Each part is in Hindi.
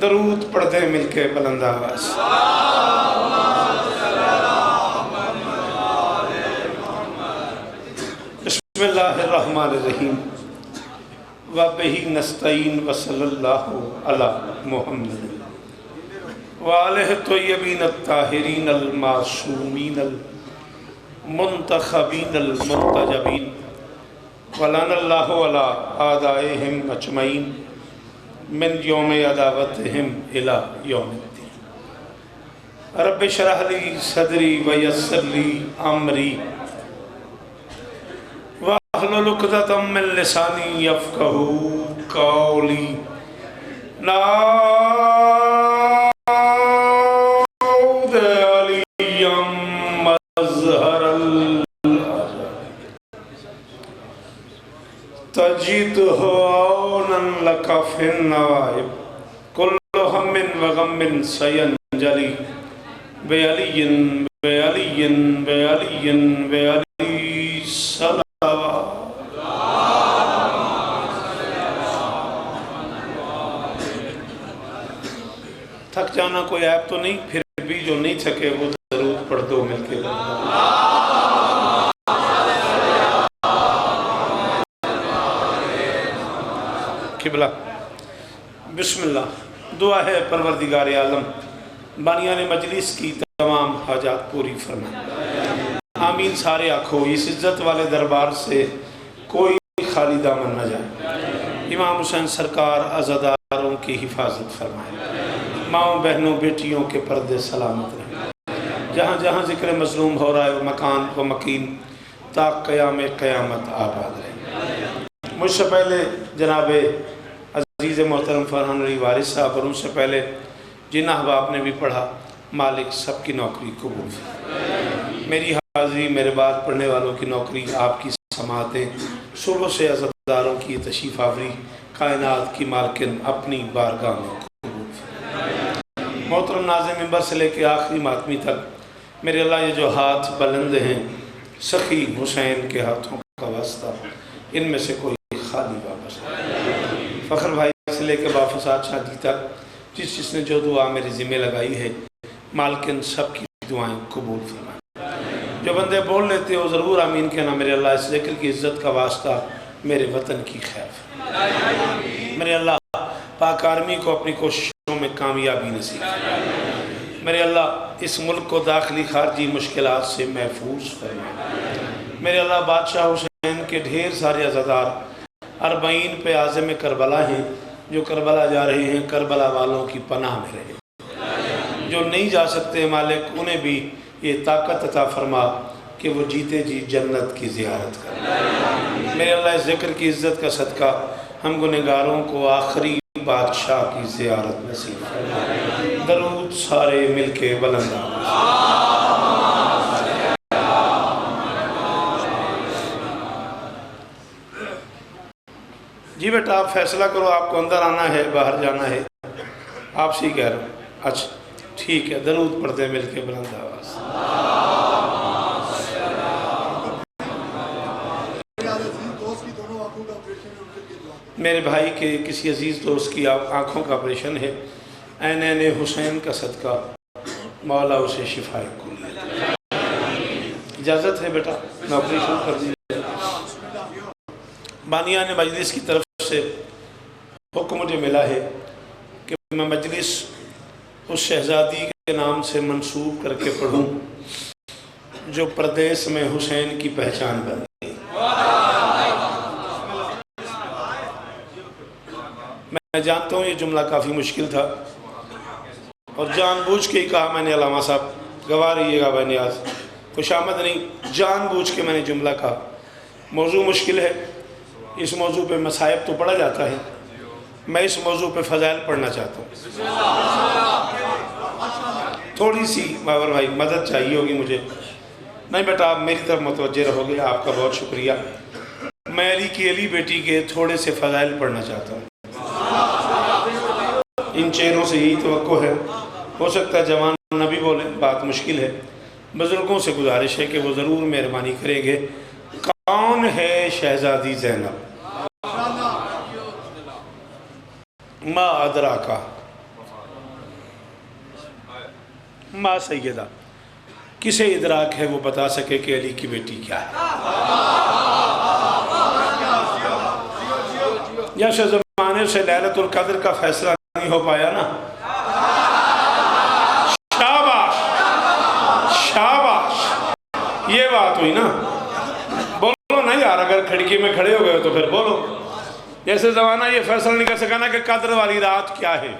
दरूद पढ़ते मिलके बुलंद आवाज़। बिस्मिल्लाहिर्रहमानिर्रहीम व बिही नस्तईन व सल्लल्लाहु अला मुहम्मद व आलिहि तय्यबीन अत्ताहिरीन अल मासूमीन अल मुंतखबीन अल मुर्तजबीन व लअनल्लाहु अला आदाइहिम अजमईन मिन यौम अदावतिहिम इला यौमिद्दीन। रब्बि इश्रह ली सदरी व यस्सिर ली अमरी वाहलुल उक़दतम मिन लिसानी यफ़क़हू क़ौली। नाऊद अलिय्यम मज़हरल तजिदहु औनन लका फिन नवाइब कुल्लु हम्मिन व गम्मिन सयंजली बेअलिय्यिन बेअलिय्यिन बेअलिय्यिन बेअली सलावा। थक जाना कोई ऐप तो नहीं, फिर भी जो नहीं थके वो जरूर पढ़ दो मिलके। किबला बिस्मिल्लाह। दुआ है परवरदिगार आलम बानियाने मजलिस की तमाम हाजात पूरी फरमाए। आमीन सारे आखो। इस इज़्ज़त वाले दरबार से कोई खाली दामन न जाए। इमाम हुसैन सरकार अज़ादारों की हिफाजत फरमाए। माओ बहनों बेटियों के पर्दे सलामत रहें। जहाँ जहाँ ज़िक्र मज़लूम हो रहा है वो मकान व मकीन ता क़याम क़यामत आबाद रहे। मुझसे पहले जनाब अज़ीज़ मोहतरम फरहान अली वारिस साहब और उनसे पहले जिन अहबाब ने भी पढ़ा, मालिक सबकी नौकरी कबूल फरमाए। मेरी हाज़िरी मेरे बाद पढ़ने वालों की नौकरी, आपकी समातें सुबह से अज़ादारों की तशरीफ़ आवरी कायनात की मालकिन अपनी बारगाह में कबूल फरमाए। मोहतरम नाज़िम मिंबर से लेकर आखिरी मातमी तक मेरे अल्लाह ये जो हाथ बुलंद हैं सखी हुसैन के हाथों का वास्ता, इनमें से कोई खाली वापस। फ़ख्र भाई से लेकर बाफसाद शादी तक जिसने जो दुआ मेरे ज़िम्मे लगाई है, मालकिन सब की दुआएँ कबूल फरमाए। जो बंदे बोल लेते हो ज़रूर आमीन कहना। मेरे अल्लाह इस ज़िक्र की इज़्ज़त का वास्ता मेरे वतन की खैर। मेरे अल्लाह पाक आर्मी को अपनी कोशिशों में कामयाबी नसीब। मेरे अल्लाह इस मुल्क को दाखिली खारजी मुश्किलात से महफूज फरमाए। मेरे अल्लाह बादशाह हुसैन के ढेर सारे अज़ादार अरबईन पे आज़म करबला हैं, जो करबला जा रहे हैं, करबला वालों की पनाह में रहे। जो नहीं जा सकते मालिक उन्हें भी ये ताकत अता फरमा कि वो जीते जी जन्नत की ज़ियारत करें। मेरे अल्लाह इस ज़िक्र की इज़्ज़त का सदका हम गुनहगारों को आखिरी बादशाह की ज़ियारत नसीब फरमाए। दरूद सारे मिलके बुलंद आवाज़। जी बेटा आप फैसला करो, आपको अंदर आना है बाहर जाना है, आपसे ही कह रहा हूँ। अच्छा ठीक है, दरूद पढ़ते मिलके बुलंद आवाज़। मेरे भाई के किसी अजीज़ दोस्त की आँखों का ऑपरेशन है। ऐन हुसैन का सदका मौला उसे शिफाए कुल्ली। इजाज़त है बेटा, मैं ऑपरेशन कर दीजिए। बानिया ने मजलिस की तरफ से हुक्म मुझे मिला है कि मैं मजलिस उस शहज़ादी के नाम से मंसूब करके पढ़ूं जो प्रदेश में हुसैन की पहचान बन गई। मैं जानता हूँ ये जुमला काफ़ी मुश्किल था और जानबूझ के ही कहा मैंने। अलामा साहब गवा रहिएगा भाई नियाज़, खुशामद नहीं, जानबूझ के मैंने जुमला कहा। मौजू मुश्किल है, इस मौजू पे मसाइब तो पढ़ा जाता है, मैं इस मौजू पे फ़ज़ाइल पढ़ना चाहता हूँ। थोड़ी सी बाबर भाई मदद चाहिए होगी मुझे। नहीं बेटा आप मेरी तरफ मुतवज्जे रहोगे, आपका बहुत शुक्रिया। मैं अली की अली बेटी के थोड़े से फ़ज़ाइल पढ़ना चाहता हूँ। इन चेहरों से यही तवक्को है। हो सकता है जवान नबी बोले, बात मुश्किल है। बुज़ुर्गों से गुजारिश है कि वो ज़रूर मेहरबानी करेंगे। कौन है शहज़ादी ज़ैनब? मा अदरा का माँ सैयदा, किसे इदराक है वो बता सके कि अली की बेटी क्या है? जैसे ज़माने से लैलतुल क़द्र का फैसला नहीं हो पाया ना, शाबाश शाबाश, ये बात हुई ना। बोलो ना यार, अगर खिड़की में खड़े हो गए तो फिर बोलो। जैसे ज़माना ये फैसला नहीं कर सका ना कि कद्र वाली रात क्या है,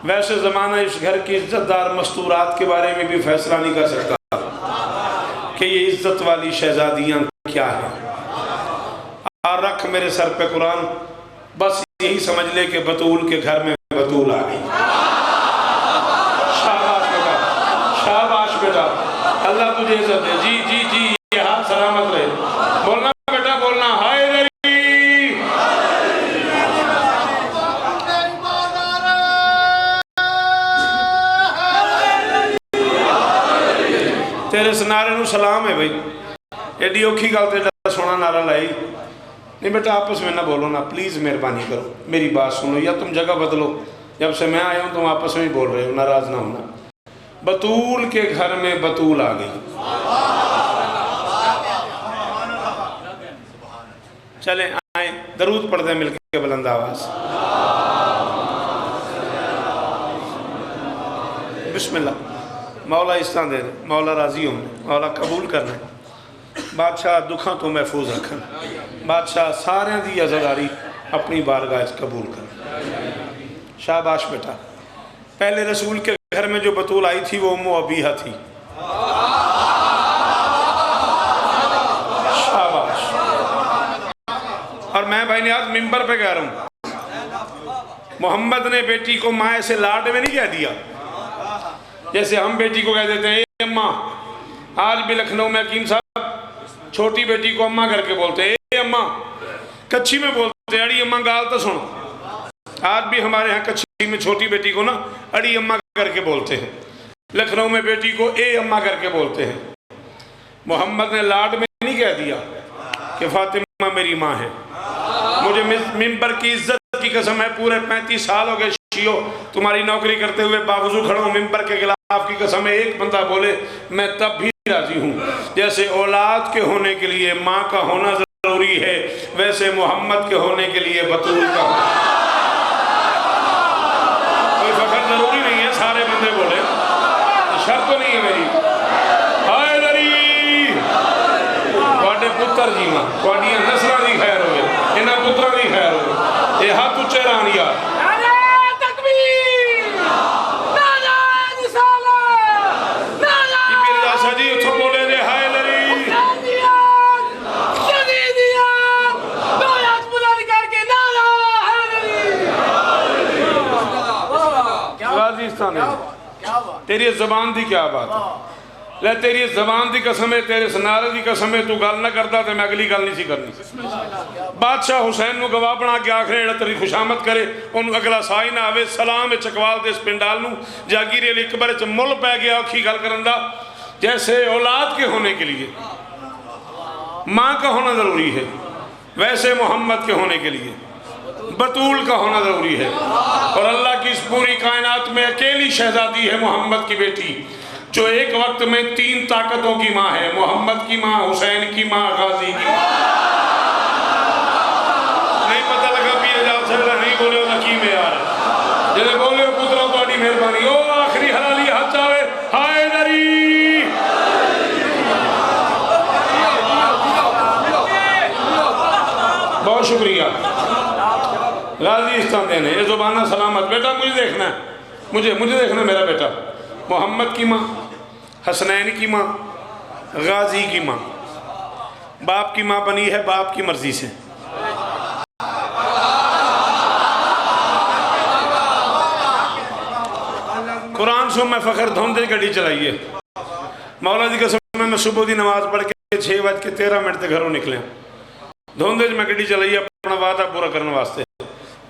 वैसे ज़माना इस घर की इज्जतदार मस्तूरात के बारे में भी फैसला नहीं कर सकता कि ये इज्जत वाली शहजादियाँ क्या है। और रख मेरे सर पे कुरान, बस यही समझ ले कि बतूल के घर में बतूल आ गई। शाबाश बेटा, शाबाश बेटा, अल्लाह तुझे इज्जत दे। जी जी जी, ये हाथ सलामत रहे। बोलना बेटा, बोलना हाय दरी। तेरे इस नारे नूं सलाम है भाई, एडी औखी गल ते एडा सोहना नारा लाई। नहीं बेटा, आपस में ना बोलो ना, प्लीज़ मेहरबानी करो, मेरी बात सुनो, या तुम जगह बदलो। जब से मैं आया हूँ तुम आपस में ही बोल रहे हो, नाराज़ ना होना। बतूल के घर में बतूल आ गई। चले आए, दरूद पढ़ते मिलके बुलंद आवाज़। बिस्मिल्लाह। मौला इस्तां दे, मौला राजी हो, मौला कबूल करना, बादशाह दुखों तो महफूज रखन, बादशाह सारे दी अज़ादारी अपनी बारगाह कबूल कर। शाबाश बेटा। पहले रसूल के घर में जो बतूल आई थी वो उम्मु अबीहा थी। शाबाश। और मैं भाई ने आज मिंबर पे कह रहा हूँ, मोहम्मद ने बेटी को माँ से लाड में नहीं कह दिया जैसे हम बेटी को कह देते हैं ए अम्मा। आज भी लखनऊ में हकीम साहब छोटी बेटी को अम्मा करके बोलते हैं, ए अम्मा। कच्छी में बोलते हैं अड़ी अम्मा, गाल तो सुनो। आज भी हमारे यहाँ कच्छी में छोटी बेटी को ना अड़ी अम्मा करके बोलते हैं, लखनऊ में बेटी को ए अम्मा करके बोलते हैं। मोहम्मद ने लाड में नहीं कह दिया कि फातिमा मेरी माँ है। मुझे मिंबर की इज्जत की कसम है, पूरे 35 साल हो गए शियो तुम्हारी नौकरी करते हुए, बावजूद खड़ा हूँ मिंबर के खिलाफ की कसम है। एक बंदा बोले मैं तब भी राजी हूँ। जैसे औलाद के होने के लिए माँ का होना जरूरी है, वैसे मोहम्मद के होने के लिए बतूल का होना। कोई फखर जरूरी नहीं है, सारे बंदे बोले, शर्त तो नहीं है मेरी। हाय दरी थोड़े पुत्र जी मां, थोड़ियां नस्लों की खैर हो, इन्होंने पुत्रों की खैर हो। ये हाथ उच्चे रान यार। तेरी जबान की क्या बात है, ले तेरी जबान की कसम है, तेरे सनारे की कसम है, तू गल ना करता तो मैं अगली गल नहीं सी करनी। बादशाह हुसैन को गवाह बना के आखिर जेड़ा तेरी खुशामद करे उन्होंने अगला सा ही ना आवे। सलाम चकवाल दे इस पिंडाल नूं जागीर अली अकबर च मुल पै गया औखी गल करन दा। जैसे औलाद के होने के लिए माँ का होना जरूरी है, वैसे मोहम्मद के होने के लिए बतूल का होना जरूरी है। और अल्लाह की इस पूरी कायनात में अकेली शहजादी है मोहम्मद की बेटी, जो एक वक्त में 3 ताकतों की माँ है। मोहम्मद की माँ, हुसैन की माँ, गाजी की माँ। नहीं पता लगा भी एजाज से नहीं बोले हो नकी में यार, जैसे बोले हो पुत्रों थोड़ी मेहरबानी। ओ आखिरी हलाली हाथ आवे, हाय दरी। बहुत शुक्रिया गाजी इस्तान देने, ये जुबाना सलामत। बेटा मुझे देखना है, मुझे देखना है मेरा बेटा। मोहम्मद की माँ, हसनैन की माँ, गाजी की माँ, बाप की माँ बनी है बाप की मर्जी से। कुरान से मैं फ़खर धोंदे गड्डी चलाइए। मौला जी कसम मैं सुबह की नमाज पढ़ के 6:13 से घरों निकले, धोंदे मैं गड्डी चलाइए अपना वादा पूरा करने वास्ते।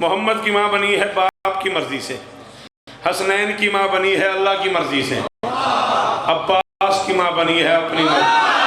मोहम्मद की माँ बनी है बाप की मर्जी से, हसनैन की माँ बनी है अल्लाह की मर्जी से, अब्बास की माँ बनी है अपनी मर्जी।